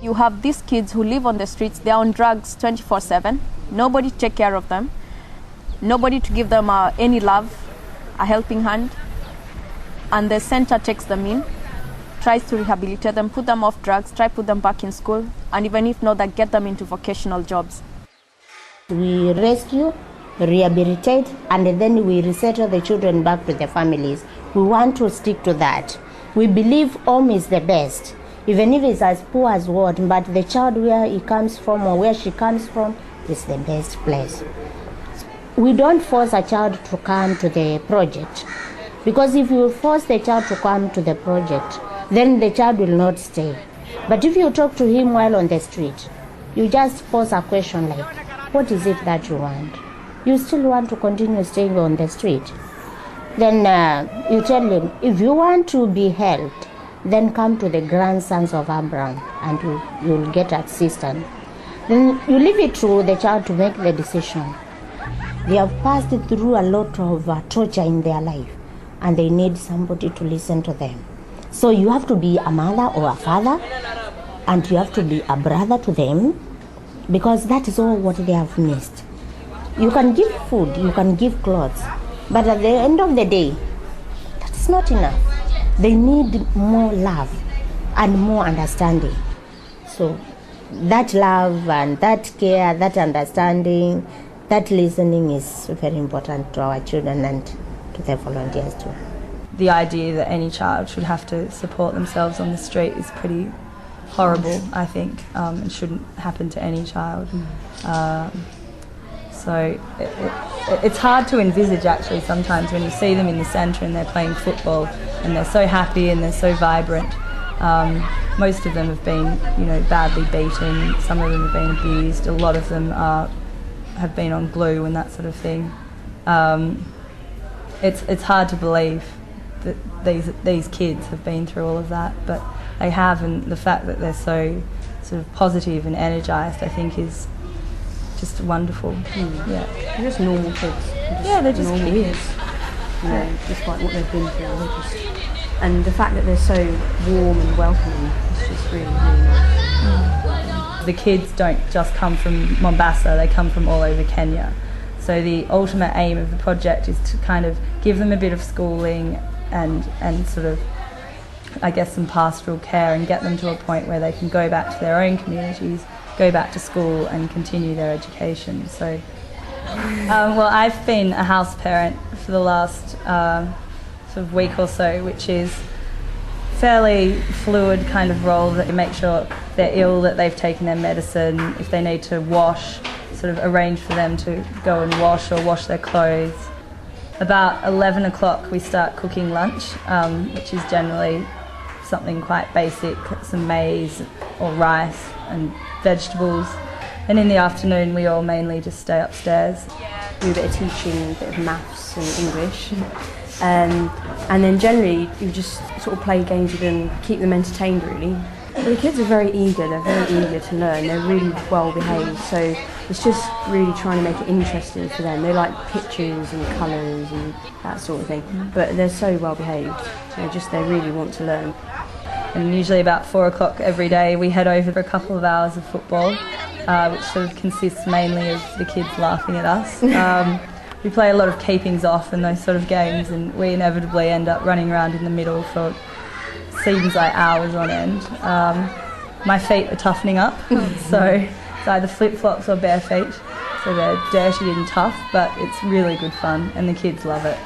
You have these kids who live on the streets, they're on drugs 24/7, nobody to take care of them, nobody to give them any love, a helping hand, and the center takes them in, tries to rehabilitate them, put them off drugs, try to put them back in school, and even if not, that get them into vocational jobs. We rescue, rehabilitate, and then we resettle the children back to their families. We want to stick to that. We believe home is the best, even if it's as poor as what, but the child where he comes from or where she comes from is the best place. We don't force a child to come to the project, because if you force the child to come to the project, then the child will not stay. But if you talk to him while on the street, you just pose a question like, what is it that you want? You still want to continue staying on the street? Then you tell him, if you want to be helped, then come to the grandsons of Abraham and you'll get assistance. Then you leave it to the child to make the decision. They have passed through a lot of torture in their life and they need somebody to listen to them. So you have to be a mother or a father, and you have to be a brother to them, because that is all what they have missed. You can give food, you can give clothes, but at the end of the day, that's not enough. They need more love and more understanding. So that love and that care, that understanding, that listening is very important to our children and to the volunteers too. The idea that any child should have to support themselves on the street is pretty horrible, I think, and shouldn't happen to any child. So it's hard to envisage actually sometimes when you see them in the centre and they're playing football and they're so happy and they're so vibrant. Most of them have been, badly beaten. Some of them have been abused. A lot of them have been on glue and that sort of thing. It's hard to believe that these kids have been through all of that, but they have, and the fact that they're so sort of positive and energised, I think, is just wonderful. Yeah, they're just normal kids. They're just normal kids. Despite what they've been through, and the fact that they're so warm and welcoming is just really, really nice. The kids don't just come from Mombasa; they come from all over Kenya. So the ultimate aim of the project is to kind of give them a bit of schooling and sort of, I guess, some pastoral care, and get them to a point where they can go back to their own communities, go back to school and continue their education. So, well, I've been a house parent for the last sort of week or so, which is fairly fluid kind of role, that you make sure they're ill, that they've taken their medicine, if they need to wash, sort of arrange for them to go and wash or wash their clothes. About 11 o'clock we start cooking lunch, which is generally something quite basic, some maize or rice and vegetables. And in the afternoon we all mainly just stay upstairs. Do a bit of teaching, a bit of maths and English. And then generally you just sort of play games with them, keep them entertained really. But the kids are very eager, they're very eager to learn, they're really well behaved, so it's just really trying to make it interesting for them. They like pictures and colours and that sort of thing, but they're so well behaved, they really want to learn. And usually about 4 o'clock every day we head over for a couple of hours of football, which sort of consists mainly of the kids laughing at us. We play a lot of keepings off and those sort of games, and we inevitably end up running around in the middle for seems like hours on end. My feet are toughening up, so it's either flip-flops or bare feet, so they're dirty and tough, but it's really good fun and the kids love it.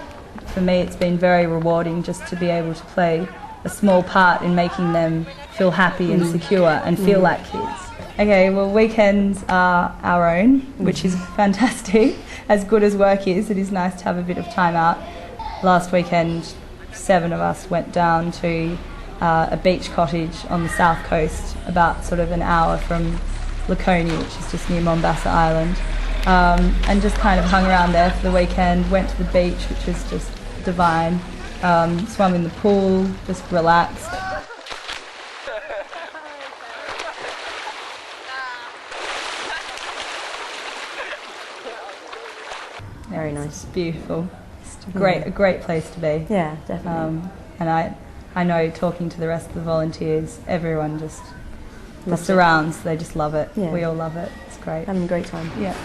For me it's been very rewarding just to be able to play a small part in making them feel happy and secure and feel like kids. Okay, well, weekends are our own, which is fantastic. As good as work is, it is nice to have a bit of time out. Last weekend 7 of us went down to a beach cottage on the south coast, about sort of an hour from Laconia, which is just near Mombasa Island, and just kind of hung around there for the weekend, went to the beach, which was just divine, swam in the pool, just relaxed. Very nice. It's beautiful. It's a great place to be. Yeah, definitely. And I know, talking to the rest of the volunteers, everyone just the surrounds, they just love it. Yeah. We all love it. It's great. Having a great time. Yeah.